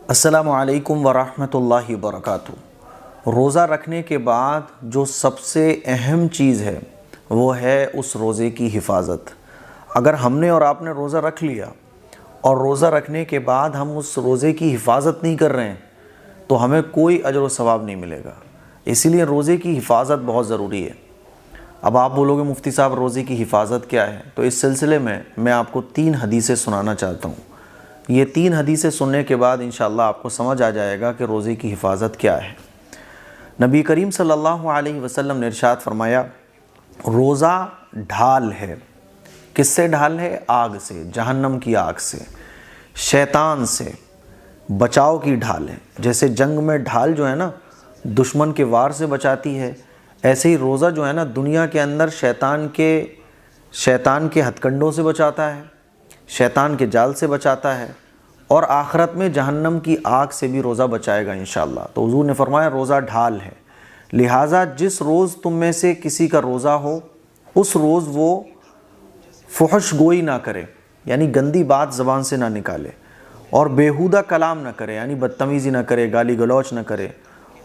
السلام علیکم ورحمۃ اللہ وبرکاتہ۔ روزہ رکھنے کے بعد جو سب سے اہم چیز ہے وہ ہے اس روزے کی حفاظت۔ اگر ہم نے اور آپ نے روزہ رکھ لیا اور روزہ رکھنے کے بعد ہم اس روزے کی حفاظت نہیں کر رہے ہیں تو ہمیں کوئی اجر و ثواب نہیں ملے گا۔ اسی لیے روزے کی حفاظت بہت ضروری ہے۔ اب آپ بولو گے مفتی صاحب روزے کی حفاظت کیا ہے؟ تو اس سلسلے میں آپ کو 3 حدیثیں سنانا چاہتا ہوں۔ یہ 3 حدیثیں سننے کے بعد انشاءاللہ آپ کو سمجھ آ جائے گا کہ روزے کی حفاظت کیا ہے۔ نبی کریم صلی اللہ علیہ وسلم نے ارشاد فرمایا، روزہ ڈھال ہے۔ کس سے ڈھال ہے؟ آگ سے، جہنم کی آگ سے، شیطان سے بچاؤ کی ڈھال ہے۔ جیسے جنگ میں ڈھال جو ہے نا دشمن کے وار سے بچاتی ہے، ایسے ہی روزہ جو ہے نا دنیا کے اندر شیطان کے ہتھ کنڈوں سے بچاتا ہے، شیطان کے جال سے بچاتا ہے، اور آخرت میں جہنم کی آگ سے بھی روزہ بچائے گا انشاءاللہ۔ تو حضور نے فرمایا روزہ ڈھال ہے، لہٰذا جس روز تم میں سے کسی کا روزہ ہو اس روز وہ فحش گوئی نہ کرے، یعنی گندی بات زبان سے نہ نکالے، اور بیہودہ کلام نہ کرے، یعنی بدتمیزی نہ کرے، گالی گلوچ نہ کرے،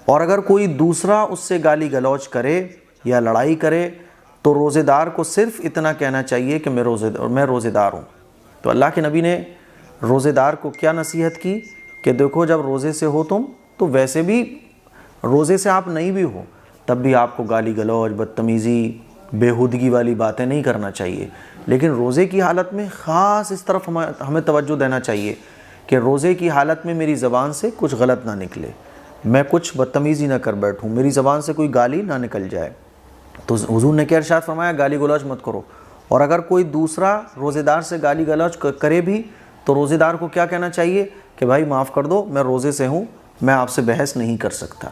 اور اگر کوئی دوسرا اس سے گالی گلوچ کرے یا لڑائی کرے تو روزے دار کو صرف اتنا کہنا چاہیے کہ میں روزے دار ہوں۔ تو اللہ کے نبی نے روزے دار کو کیا نصیحت کی کہ دیکھو جب روزے سے ہو تم تو ویسے بھی روزے سے آپ نہیں بھی ہو تب بھی آپ کو گالی گلوچ، بدتمیزی، بیہودگی والی باتیں نہیں کرنا چاہیے، لیکن روزے کی حالت میں خاص اس طرف ہمیں توجہ دینا چاہیے کہ روزے کی حالت میں میری زبان سے کچھ غلط نہ نکلے، میں کچھ بدتمیزی نہ کر بیٹھوں، میری زبان سے کوئی گالی نہ نکل جائے۔ تو حضور نے کیا ارشاد فرمایا؟ گالی گلوچ مت کرو، اور اگر کوئی دوسرا روزے دار سے گالی گلوچ کرے بھی تو روزے دار کو کیا کہنا چاہیے کہ بھائی معاف کر دو، میں روزے سے ہوں، میں آپ سے بحث نہیں کر سکتا۔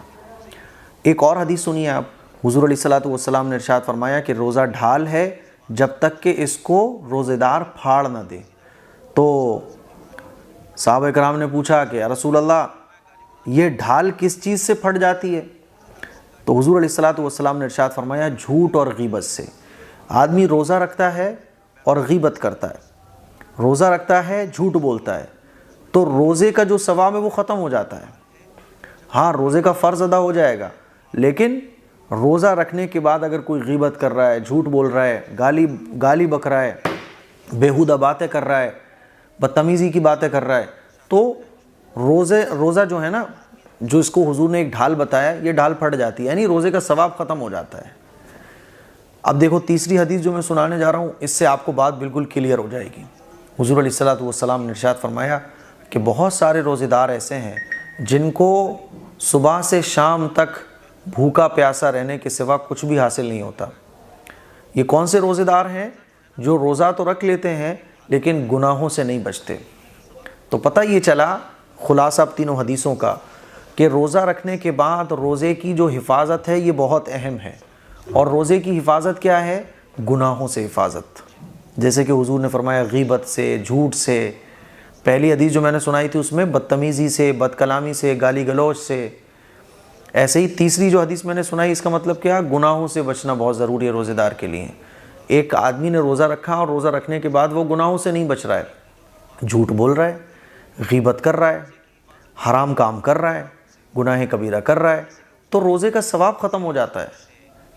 ایک اور حدیث سنیے آپ، حضور علیہ الصلوۃ والسلام نے ارشاد فرمایا کہ روزہ ڈھال ہے جب تک کہ اس کو روزے دار پھاڑ نہ دے۔ تو صحابہ کرام نے پوچھا کہ یا رسول اللہ یہ ڈھال کس چیز سے پھٹ جاتی ہے؟ تو حضور علیہ الصلوۃ والسلام نے ارشاد فرمایا جھوٹ اور غیبت سے۔ آدمی روزہ رکھتا ہے اور غیبت کرتا ہے، روزہ رکھتا ہے جھوٹ بولتا ہے، تو روزے کا جو ثواب ہے وہ ختم ہو جاتا ہے۔ ہاں روزے کا فرض ادا ہو جائے گا، لیکن روزہ رکھنے کے بعد اگر کوئی غیبت کر رہا ہے، جھوٹ بول رہا ہے، گالی بک رہا ہے، بیہودہ باتیں کر رہا ہے، بدتمیزی کی باتیں کر رہا ہے، تو روزہ جو ہے نا جو اس کو حضور نے ایک ڈھال بتایا یہ ڈھال پھٹ جاتی ہے، یعنی روزے کا ثواب ختم ہو جاتا ہے۔ اب دیکھو تیسری حدیث جو میں سنانے جا رہا ہوں اس سے آپ کو بات بالکل کلیئر ہو جائے گی۔ حضور علیہ الصلوۃ والسلام نے ارشاد فرمایا کہ بہت سارے روزے دار ایسے ہیں جن کو صبح سے شام تک بھوکا پیاسا رہنے کے سوا کچھ بھی حاصل نہیں ہوتا۔ یہ کون سے روزے دار ہیں؟ جو روزہ تو رکھ لیتے ہیں لیکن گناہوں سے نہیں بچتے۔ تو پتہ یہ چلا خلاصہ اب تینوں حدیثوں کا کہ روزہ رکھنے کے بعد روزے کی جو حفاظت ہے یہ بہت اہم ہے، اور روزے کی حفاظت کیا ہے؟ گناہوں سے حفاظت، جیسے کہ حضور نے فرمایا غیبت سے، جھوٹ سے۔ پہلی حدیث جو میں نے سنائی تھی اس میں بدتمیزی سے، بد کلامی سے، گالی گلوچ سے۔ ایسے ہی تیسری جو حدیث میں نے سنائی اس کا مطلب کیا؟ گناہوں سے بچنا بہت ضروری ہے روزے دار کے لیے۔ ایک آدمی نے روزہ رکھا اور روزہ رکھنے کے بعد وہ گناہوں سے نہیں بچ رہا ہے، جھوٹ بول رہا ہے، غیبت کر رہا ہے، حرام کام کر رہا ہے، گناہ کبیرہ کر رہا ہے، تو روزے کا ثواب ختم ہو جاتا ہے۔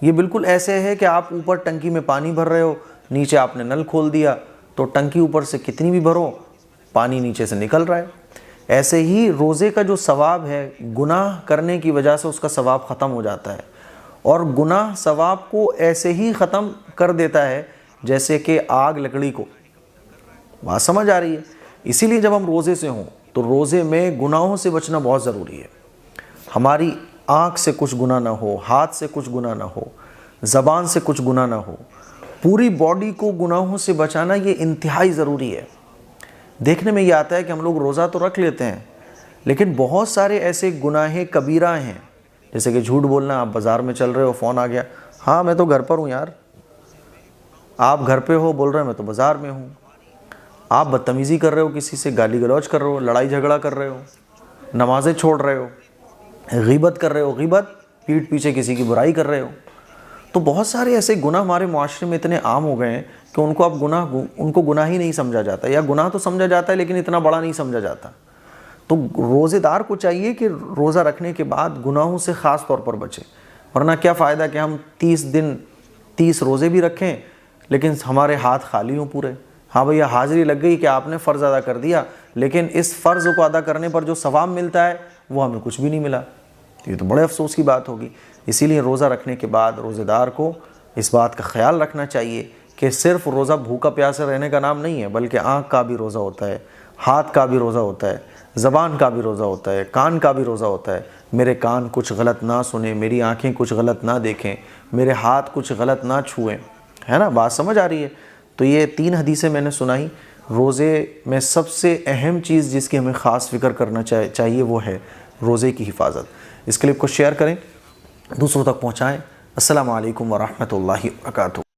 یہ بالکل ایسے ہے کہ آپ اوپر ٹنکی میں پانی بھر رہے ہو، نیچے آپ نے نل کھول دیا تو ٹنکی اوپر سے کتنی بھی بھرو پانی نیچے سے نکل رہا ہے۔ ایسے ہی روزے کا جو ثواب ہے گناہ کرنے کی وجہ سے اس کا ثواب ختم ہو جاتا ہے، اور گناہ ثواب کو ایسے ہی ختم کر دیتا ہے جیسے کہ آگ لکڑی کو۔ بات سمجھ آ رہی ہے؟ اسی لیے جب ہم روزے سے ہوں تو روزے میں گناہوں سے بچنا بہت ضروری ہے۔ ہماری آنکھ سے کچھ گناہ نہ ہو، ہاتھ سے کچھ گناہ نہ ہو، زبان سے کچھ گناہ نہ ہو، پوری باڈی کو گناہوں سے بچانا یہ انتہائی ضروری ہے۔ دیکھنے میں یہ آتا ہے کہ ہم لوگ روزہ تو رکھ لیتے ہیں لیکن بہت سارے ایسے گناہ کبیرہ ہیں، جیسے کہ جھوٹ بولنا۔ آپ بازار میں چل رہے ہو، فون آ گیا، ہاں میں تو گھر پر ہوں یار، آپ گھر پہ ہو، بول رہے ہیں میں تو بازار میں ہوں۔ آپ بدتمیزی کر رہے ہو، کسی سے گالی گلوچ کر رہے ہو، لڑائی جھگڑا کر رہے ہو، نمازیں چھوڑ رہے ہو، غیبت کر رہے ہو، غیبت پیٹھ پیچھے کسی کی برائی کر رہے ہو۔ تو بہت سارے ایسے گناہ ہمارے معاشرے میں اتنے عام ہو گئے ہیں کہ ان کو گناہ ہی نہیں سمجھا جاتا، یا گناہ تو سمجھا جاتا ہے لیکن اتنا بڑا نہیں سمجھا جاتا۔ تو روزے دار کو چاہیے کہ روزہ رکھنے کے بعد گناہوں سے خاص طور پر بچے، ورنہ کیا فائدہ کہ ہم 30 دن 30 روزے بھی رکھیں لیکن ہمارے ہاتھ خالی ہوں پورے۔ ہاں بھیا حاضری لگ گئی کہ آپ نے فرض ادا کر دیا، لیکن اس فرض کو ادا کرنے پر جو ثواب ملتا ہے وہ ہمیں کچھ بھی نہیں ملا، یہ تو بڑے افسوس کی بات ہوگی۔ اسی لیے روزہ رکھنے کے بعد روزے دار کو اس بات کا خیال رکھنا چاہیے کہ صرف روزہ بھوکا پیاسے رہنے کا نام نہیں ہے، بلکہ آنکھ کا بھی روزہ ہوتا ہے، ہاتھ کا بھی روزہ ہوتا ہے، زبان کا بھی روزہ ہوتا ہے، کان کا بھی روزہ ہوتا ہے۔ میرے کان کچھ غلط نہ سنیں، میری آنکھیں کچھ غلط نہ دیکھیں، میرے ہاتھ کچھ غلط نہ چھوئیں، ہے نا؟ بات سمجھ آ رہی ہے؟ تو یہ 3 حدیثیں میں نے سنائی۔ روزے میں سب سے اہم چیز جس کی ہمیں خاص فکر کرنا چاہیے وہ ہے روزے کی حفاظت۔ اس کلپ کو شیئر کریں، دوسروں تک پہنچائیں۔ السلام علیکم ورحمۃ اللہ وبرکاتہ۔